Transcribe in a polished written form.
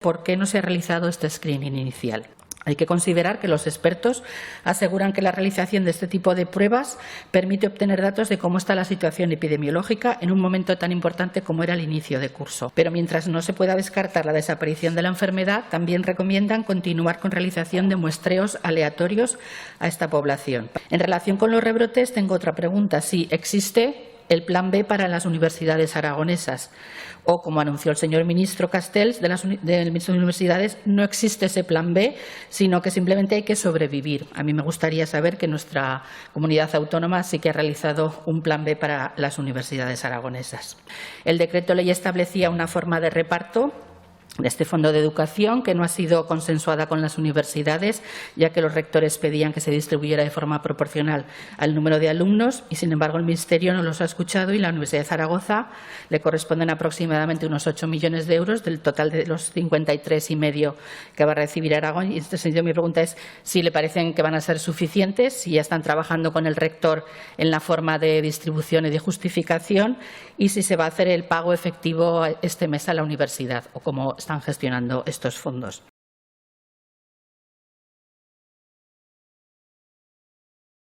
¿Por qué no se ha realizado este screening inicial? Hay que considerar que los expertos aseguran que la realización de este tipo de pruebas permite obtener datos de cómo está la situación epidemiológica en un momento tan importante como era el inicio de curso. Pero mientras no se pueda descartar la desaparición de la enfermedad, también recomiendan continuar con realización de muestreos aleatorios a esta población. En relación con los rebrotes, tengo otra pregunta. Si existe el plan B para las universidades aragonesas o, como anunció el señor ministro Castells, del ministro de Universidades, no existe ese plan B, sino que simplemente hay que sobrevivir. A mí me gustaría saber que nuestra comunidad autónoma sí que ha realizado un plan B para las universidades aragonesas. El decreto ley establecía una forma de reparto de este fondo de educación que no ha sido consensuada con las universidades, ya que los rectores pedían que se distribuyera de forma proporcional al número de alumnos y, sin embargo, el Ministerio no los ha escuchado y la Universidad de Zaragoza le corresponden aproximadamente unos 8 millones de euros del total de los 53,5 que va a recibir Aragón. Y en este sentido, mi pregunta es si le parecen que van a ser suficientes, si ya están trabajando con el rector en la forma de distribución y de justificación y si se va a hacer el pago efectivo este mes a la universidad o cómo están gestionando estos fondos.